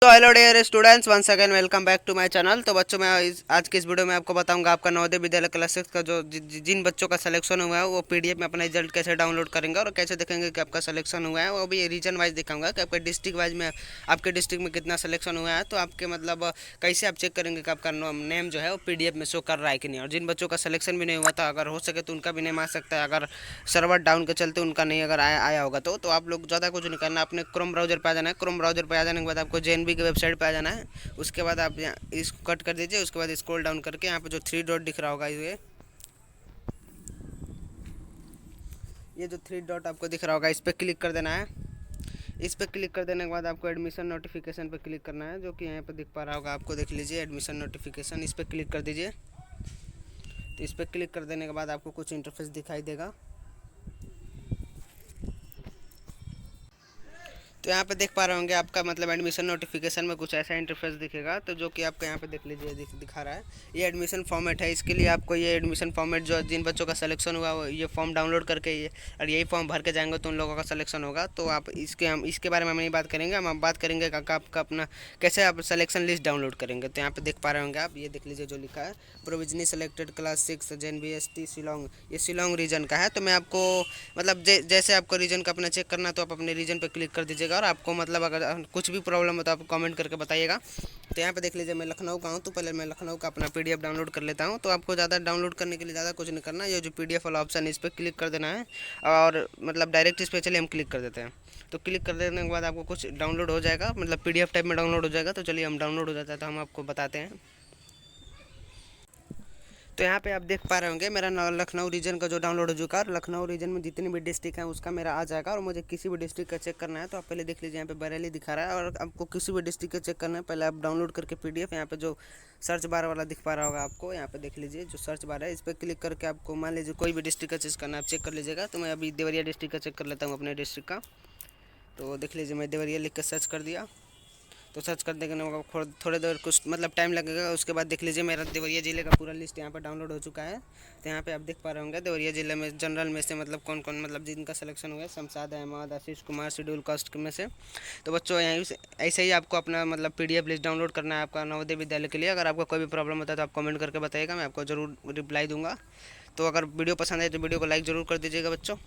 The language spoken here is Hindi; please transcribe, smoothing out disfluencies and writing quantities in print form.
तो hello dear students, once again welcome back to my channel. तो बच्चों, मैं आज की इस वीडियो में आपको बताऊंगा आपका नवोदय विद्यालय क्लास 6 का जो जिन बच्चों का सिलेक्शन हुआ है वो पीडीएफ में अपना रिजल्ट कैसे डाउनलोड करेंगे और कैसे देखेंगे कि आपका सिलेक्शन हुआ है। वो भी रीजन वाइज दिखाऊंगा कि आपके डिस्ट्रिक्ट वाइज में आपके डिस्ट्रिक्ट में कितना सिलेक्शन हुआ है। तो आपके मतलब कैसे आप चेक करेंगे कि आपका नेम जो है वो पीडीएफ में शो कर रहा है कि नहीं। और जिन बच्चों का सिलेक्शन भी नहीं हुआ था, अगर हो सके तो उनका भी नेम आ सकता है। अगर सर्वर डाउन के चलते उनका नहीं अगर आया होगा तो आप लोग ज़्यादा कुछ नहीं करना, अपने क्रोम ब्राउजर पे आ जाना है। क्रोम ब्राउजर पे आ जाने के बाद आपको जेएनबी की वेबसाइट पे आ जाना है। उसके बाद आप यहाँ इसको कट कर दीजिए। उसके बाद स्क्रॉल डाउन करके यहाँ पे जो थ्री डॉट दिख रहा होगा, ये जो थ्री डॉट आपको दिख रहा होगा, इस पर क्लिक कर देना है। इस पर क्लिक कर देने के बाद आपको एडमिशन नोटिफिकेशन पे क्लिक करना है, जो कि यहाँ पे दिख पा रहा होगा आपको। देख लीजिए एडमिशन नोटिफिकेशन, इस पर क्लिक कर दीजिए। तो इस पर क्लिक कर देने के बाद आपको कुछ इंटरफेस दिखाई देगा। तो यहाँ पे देख पा रहे होंगे आपका मतलब एडमिशन नोटिफिकेशन में कुछ ऐसा इंटरफेस दिखेगा। तो जो कि आपको यहाँ पे देख लीजिए दिखा रहा है, ये एडमिशन फॉर्मेट है। इसके लिए आपको ये एडमिशन फॉर्मेट जो जिन बच्चों का सिलेक्शन हुआ वो ये फॉर्म डाउनलोड करके ये और यही फॉर्म भर के जाएंगे तो उन लोगों का सिलेक्शन होगा। तो आप हम इसके बारे में हम नहीं बात करेंगे, हम बात करेंगे कि आपका अपना कैसे आप सिलेक्शन लिस्ट डाउनलोड करेंगे। तो यहाँ पे देख पा रहे होंगे आप, ये देख लीजिए जो लिखा है provisionally selected class 6 jnvst Shillong, ये शिलोंग रीजन का है। तो मैं आपको मतलब जैसे आपको रीजन का अपना चेक करना है तो आप अपने रीजन पे क्लिक कर दीजिएगा। और आपको मतलब अगर कुछ भी प्रॉब्लम हो तो आप कमेंट करके बताइएगा। तो यहाँ पे देख लीजिए मैं लखनऊ का हूँ, तो पहले मैं लखनऊ का अपना पीडीएफ डाउनलोड कर लेता हूँ। तो आपको ज़्यादा डाउनलोड करने के लिए ज़्यादा कुछ नहीं करना, ये जो पीडीएफ वाला ऑप्शन है इस पर क्लिक कर देना है। और मतलब डायरेक्ट इस पर चलिए हम क्लिक कर देते हैं। तो क्लिक कर देने के बाद आपको कुछ डाउनलोड हो जाएगा, मतलब पीडीएफ टाइप में डाउनलोड हो जाएगा। तो चलिए हम डाउनलोड हो जाता है तो हम आपको बताते हैं। तो यहाँ पे आप देख पा रहे होंगे मेरा लखनऊ रीजन का जो डाउनलोड हो चुका है। लखनऊ रीजन में जितनी भी डिस्ट्रिक्ट हैं उसका मेरा आ जाएगा। और मुझे किसी भी डिस्ट्रिक्ट का चेक करना है तो आप पहले देख लीजिए, यहाँ पे बरेली दिखा रहा है। और आपको किसी भी डिस्ट्रिक्ट का चेक करना है, पहले आप डाउनलोड करके पीडीएफ यहाँ पे जो सर्च बार वाला दिख पा रहा होगा आपको, यहाँ पे देख लीजिए जो सर्च बार है इस पर क्लिक करके आपको मान लीजिए कोई भी डिस्ट्रिक्ट का चेक करना है, आप चेक कर लीजिएगा। तो मैं अभी देवरिया डिस्ट्रिक्ट का चेक कर लेता हूँ अपने डिस्ट्रिक्ट का। तो देख लीजिए मैं देवरिया लिख कर सर्च कर दिया। तो सर्च करने के थोड़ी देर कुछ मतलब टाइम लगेगा। उसके बाद देख लीजिए मेरा देवरिया ज़िले का पूरा लिस्ट यहाँ पर डाउनलोड हो चुका है। तो यहाँ पे आप देख पा रहे होंगे देवरिया ज़िले में जनरल में से मतलब कौन कौन मतलब जिनका सिलेक्शन हुआ है, शमशाद अहमद, आशीष कुमार, शेड्यूल कास्ट में से। तो बच्चों यहाँ ऐसे ही आपको अपना मतलब पीडीएफ लिस्ट डाउनलोड करना है आपका नवोदय विद्यालय के लिए। अगर आपको कोई भी प्रॉब्लम होता है तो आप कमेंट करके बताइएगा, मैं आपको ज़रूर रिप्लाई दूंगा। तो अगर वीडियो पसंद आए तो वीडियो को लाइक ज़रूर कर दीजिएगा बच्चों।